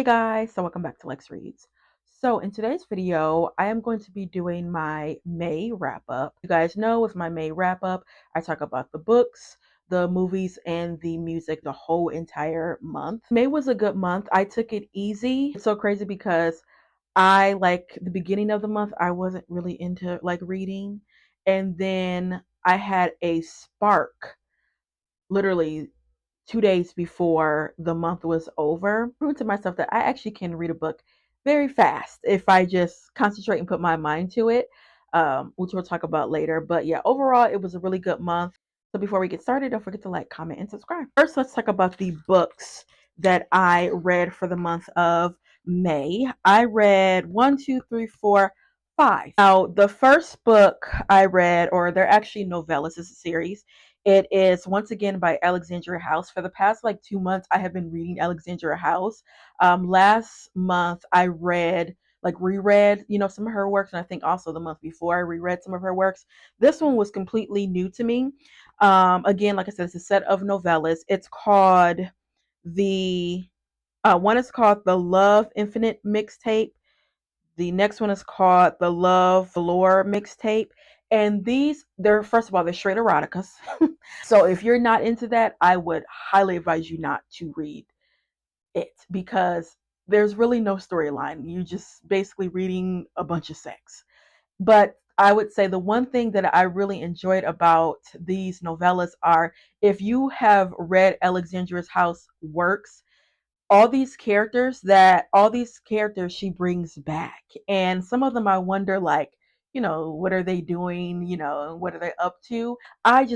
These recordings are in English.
Guys, so welcome back to Lex Reads. So in today's video, I am going to be doing my May wrap up. You guys know with my May wrap up, I talk about the books, the movies, and the music the whole entire month. May was a good month. I took it easy. It's so crazy because I like the beginning of the month, I wasn't really into like reading. And then I had a spark literally 2 days before the month was over, proving to myself that I actually can read a book very fast if I just concentrate and put my mind to it, which we'll talk about later. But yeah, overall, it was a really good month. So before we get started, don't forget to like, comment, and subscribe. First, let's talk about the books that I read for the month of May. I read one, two, three, four, five. Now, the first book I read, or they're actually novellas, is a series. It is once again by Alexandria House. For the past like 2 months, I have been reading Alexandria House. Last month, I reread, some of her works, and I think also the month before I reread some of her works. This one was completely new to me. Again, like I said, it's a set of novellas. It's called the one is called the Love Infinite Mixtape. The next one is called the Love Galore Mixtape. And they're first of all, they're straight eroticas. So if you're not into that, I would highly advise you not to read it because there's really no storyline. You just basically reading a bunch of sex. But I would say the one thing that I really enjoyed about these novellas are if you have read Alexandria's House works, all these characters she brings back, and some of them I wonder, like, what are they doing, what are they up to. I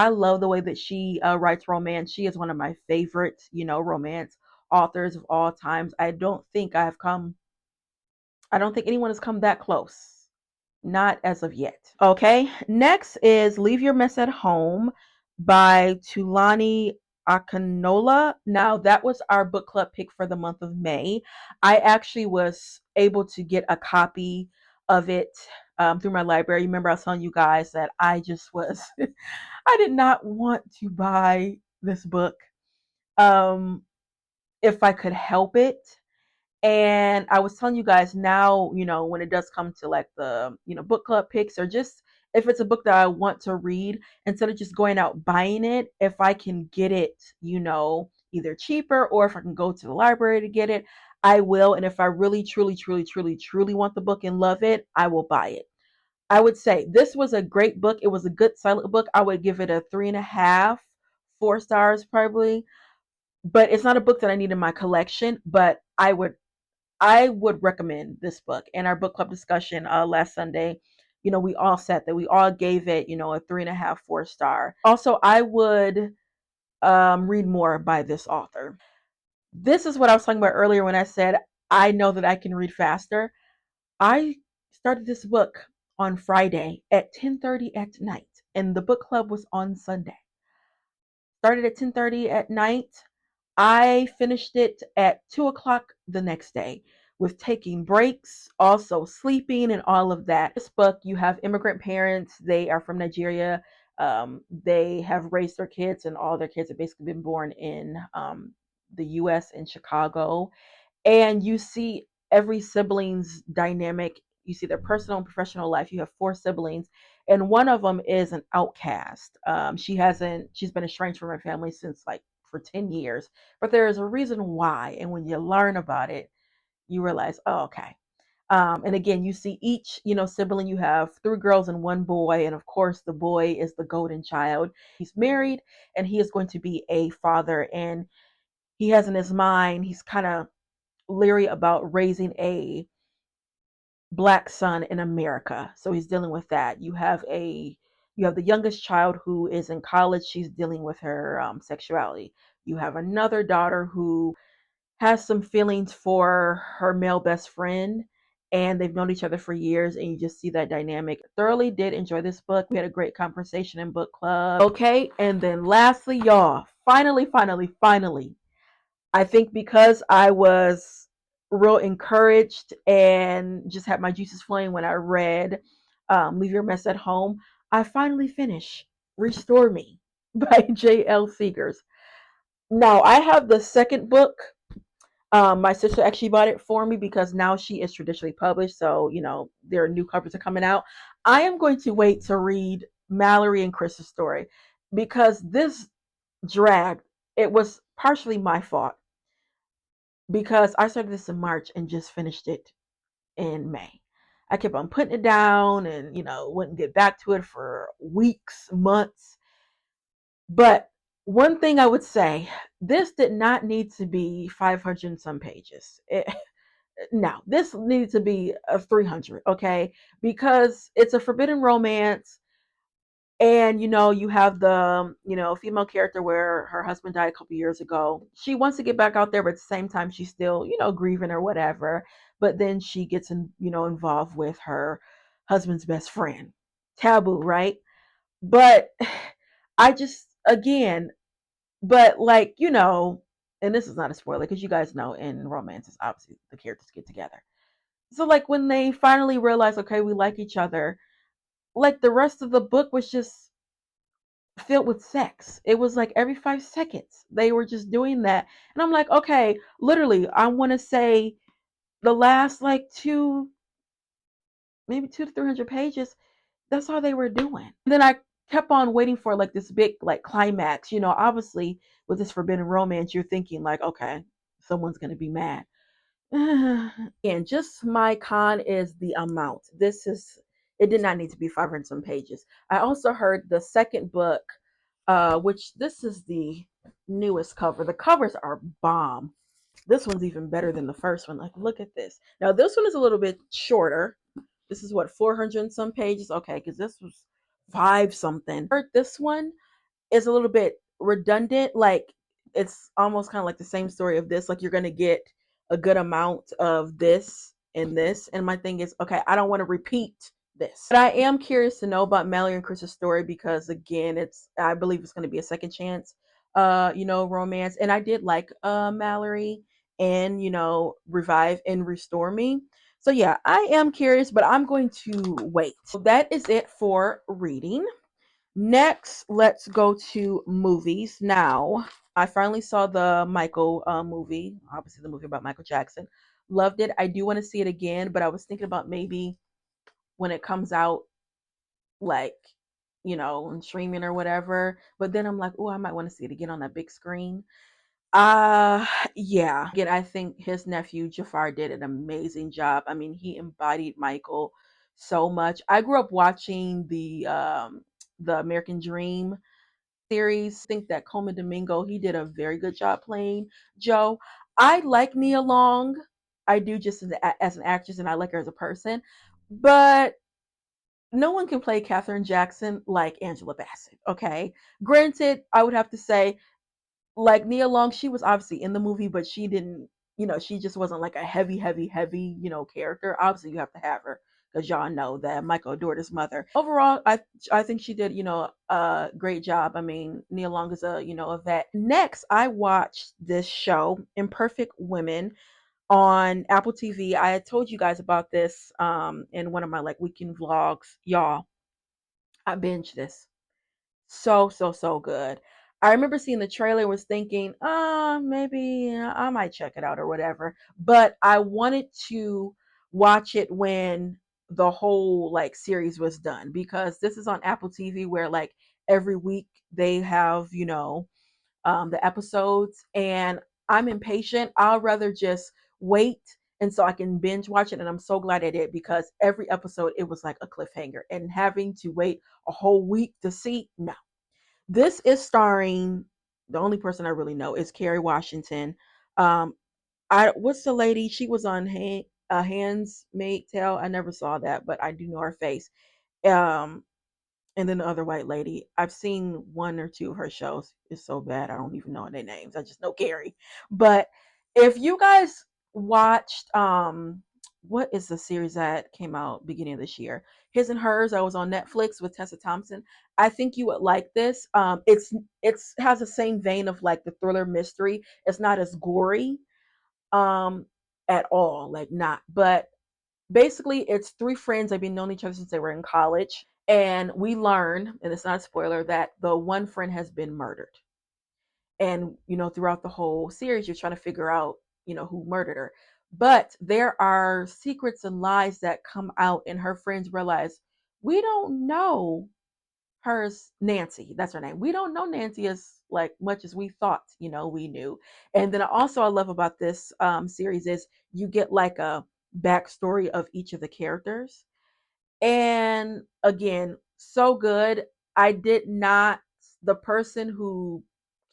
love the way that she writes romance. She is one of my favorite, romance authors of all times. I don't think anyone has come that close, not as of yet. Okay, next is Leave Your Mess at Home by Tulani Akinola. Now, that was our book club pick for the month of May. I actually was able to get a copy of it through my library. Remember, I was telling you guys that I just was, I did not want to buy this book um, if I could help it. And I was telling you guys now, when it does come to like the, book club picks, or just if it's a book that I want to read, instead of just going out buying it, if I can get it, either cheaper or if I can go to the library to get it, I will. And if I really, truly, truly, truly, truly want the book and love it, I will buy it. I would say this was a great book. It was a good silent book. I would give it a 3.5, 4 stars probably. But it's not a book that I need in my collection, but I would recommend this book. And our book club discussion last Sunday, we all said that we all gave it, a 3.5, 4 star. Also, I would read more by this author. This is what I was talking about earlier when I said I know that I can read faster. I started this book on Friday at 10:30 at night, and the book club was on Sunday. Started at 10:30 at night. I finished it at 2 o'clock the next day with taking breaks, also sleeping, and all of that. This book, you have immigrant parents. They are from Nigeria. They have raised their kids, and all their kids have basically been born in the US in Chicago. And you see every sibling's dynamic. You see their personal and professional life. You have 4 siblings, and one of them is an outcast. She's been estranged from her family since like for 10 years, but there is a reason why. And when you learn about it, you realize, oh, okay. And again, you see each, sibling. You have 3 girls and 1 boy, and of course, the boy is the golden child. He's married, and he is going to be a father. And he has in his mind, he's kind of leery about raising a black son in America. So he's dealing with that. You have the youngest child who is in college. She's dealing with her sexuality. You have another daughter who has some feelings for her male best friend, and they've known each other for years, and you just see that dynamic. Thoroughly did enjoy this book. We had a great conversation in book club. Okay, and then lastly, y'all, finally, I think because I was real encouraged and just had my juices flowing when I read Leave Your Mess at Home, I finally finished Restore Me by J.L. Seegers. Now, I have the second book. My sister actually bought it for me because now she is traditionally published, so their new covers are coming out. I am going to wait to read Mallory and Chris's story because this dragged. It was partially my fault because I started this in March and just finished it in May. I kept on putting it down and wouldn't get back to it for weeks, months. But one thing I would say, this did not need to be 500 and some pages. No, this needed to be a 300, okay? Because it's a forbidden romance, and you have the female character where her husband died a couple years ago. She wants to get back out there, but at the same time she's still grieving or whatever. But then she gets involved with her husband's best friend. Taboo, right? But I just, again, but like, and this is not a spoiler because you guys know in romances obviously the characters get together. So like when they finally realize, okay, we like each other, like the rest of the book was just filled with sex. It was like every 5 seconds they were just doing that. And I'm like, okay, literally, I want to say the last like maybe 200 to 300 pages, that's all they were doing. And then I kept on waiting for like this big like climax. Obviously with this forbidden romance, you're thinking like, okay, someone's gonna be mad. And just my con is the amount. It did not need to be 500 some pages. I also heard the second book, which this is the newest cover. The covers are bomb. This one's even better than the first one. Like, look at this. Now this one is a little bit shorter. This is what, 400 and some pages. Okay, because this was five something. Heard this one is a little bit redundant. Like it's almost kind of like the same story of this. Like you're gonna get a good amount of this and this. And my thing is, okay, I don't want to repeat this. But I am curious to know about Mallory and Chris's story because again, I believe it's gonna be a second chance romance. And I did like Mallory and Revive and Restore Me. So yeah, I am curious, but I'm going to wait. So that is it for reading. Next, let's go to movies. Now, I finally saw the Michael movie, obviously the movie about Michael Jackson. Loved it. I do want to see it again, but I was thinking about maybe when it comes out, like, on streaming or whatever. But then I'm like, oh, I might want to see it again on that big screen. Uh yeah. Again, I think his nephew Jafar did an amazing job. I mean, he embodied Michael so much. I grew up watching the American Dream series. I think that Coleman Domingo, he did a very good job playing Joe. I like Nia Long. I do, just as an actress, and I like her as a person. But no one can play Katherine Jackson like Angela Bassett. Okay. Granted, I would have to say, like Nia Long, she was obviously in the movie, but she didn't, she just wasn't like a heavy, heavy, heavy, character. Obviously, you have to have her because y'all know that Michael adored his mother. Overall, I think she did, a great job. I mean, Nia Long is a vet. Next, I watched this show, Imperfect Women, on Apple TV. I had told you guys about this in one of my like weekend vlogs. Y'all, I binged this. So, so, so good. I remember seeing the trailer and was thinking, maybe I might check it out or whatever. But I wanted to watch it when the whole like series was done because this is on Apple TV where like every week they have, the episodes, and I'm impatient. I'll rather just wait and so I can binge watch it. And I'm so glad I did because every episode it was like a cliffhanger, and having to wait a whole week to see, no. This is starring, the only person I really know is Kerry Washington. Um, I what's the lady? She was on Hands Made Tale. I never saw that, but I do know her face. Um, and then the other white lady, I've seen one or two of her shows. It's so bad I don't even know their names. I just know Carrie. But if you guys watched what is the series that came out beginning of this year? His and Hers. I was on Netflix with Tessa Thompson. I think you would like this. It's has the same vein of like the thriller mystery. It's not as gory um at all, like not. But basically it's three friends. They've been knowing each other since they were in college, and we learn, and it's not a spoiler, that the one friend has been murdered. And throughout the whole series you're trying to figure out who murdered her. But there are secrets and lies that come out, and her friends realize we don't know hers Nancy. That's her name. We don't know Nancy as like much as we thought, we knew. And then also I love about this series is you get like a backstory of each of the characters. And again, so good. I did not, the person who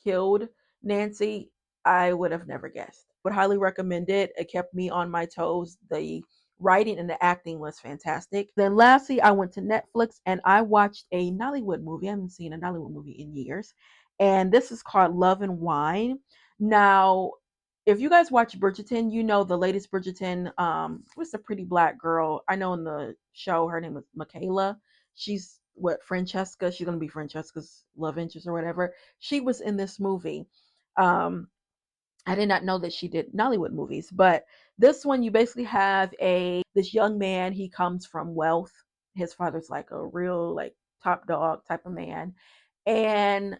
killed Nancy, I would have never guessed. Would highly recommend it. It kept me on my toes. The writing and the acting was fantastic. Then lastly, I went to Netflix and I watched a Nollywood movie. I haven't seen a Nollywood movie in years. And this is called Love and Wine. Now, if you guys watch Bridgerton, you know the latest Bridgerton, what's the pretty black girl? I know in the show her name was Michaela. She's what Francesca. She's gonna be Francesca's love interest or whatever. She was in this movie. Um, I did not know that she did Nollywood movies, but this one you basically have a this young man. He comes from wealth. His father's like a real like top dog type of man, and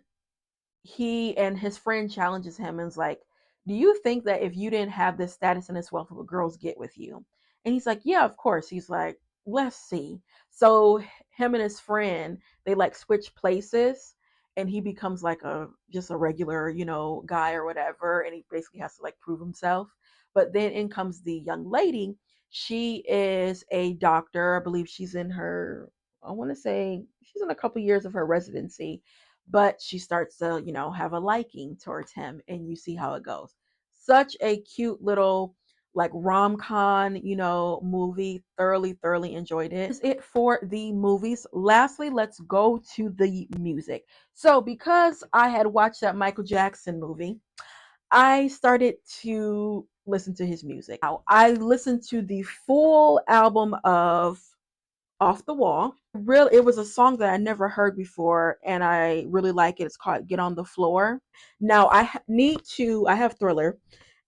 he and his friend challenges him and is like, "Do you think that if you didn't have this status and this wealth, would girls get with you?" And he's like, "Yeah, of course." He's like, "Let's see." So him and his friend, they like switch places, and he becomes like a just a regular, guy or whatever, and he basically has to like prove himself. But then in comes the young lady. She is a doctor. I believe she's in her, I want to say she's in a couple years of her residency, but she starts to have a liking towards him, and you see how it goes. Such a cute little like rom-com movie. Thoroughly enjoyed it. Is it for the movies. Lastly, let's go to the music. So because I had watched that Michael Jackson movie, I started to listen to his music. Now I listened to the full album of Off the Wall. It was a song that I never heard before, and I really like it. It's called Get on the Floor. Now I have Thriller,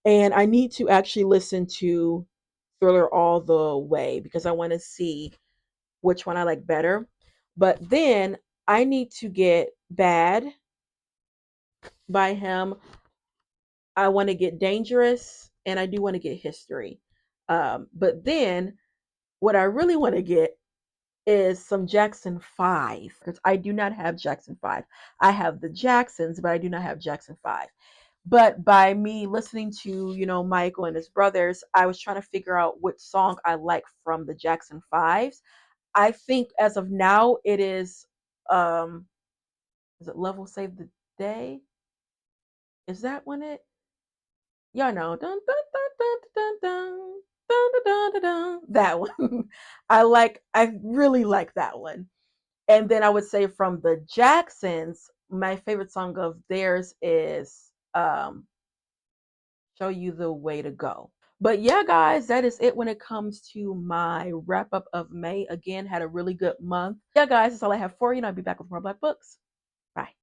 and I need to actually listen to Thriller all the way because I want to see which one I like better. But then I need to get Bad by him. I want to get Dangerous, and I do want to get History. But then what I really want to get is some Jackson 5 because I do not have Jackson 5. I have the Jacksons, but I do not have Jackson 5. But by me listening to, Michael and his brothers, I was trying to figure out what song I like from the Jackson 5s. I think as of now it is it Love Will Save the Day? Is that one it? Y'all know. Dun, dun, dun, dun, dun, dun, dun, dun, dun, dun, dun. That one. I really like that one. And then I would say from the Jacksons, my favorite song of theirs is Show You the Way to Go. But yeah, guys, that is it when it comes to my wrap up of May. Again, had a really good month. Yeah, guys, that's all I have for you. And I'll be back with more Black Books. Bye.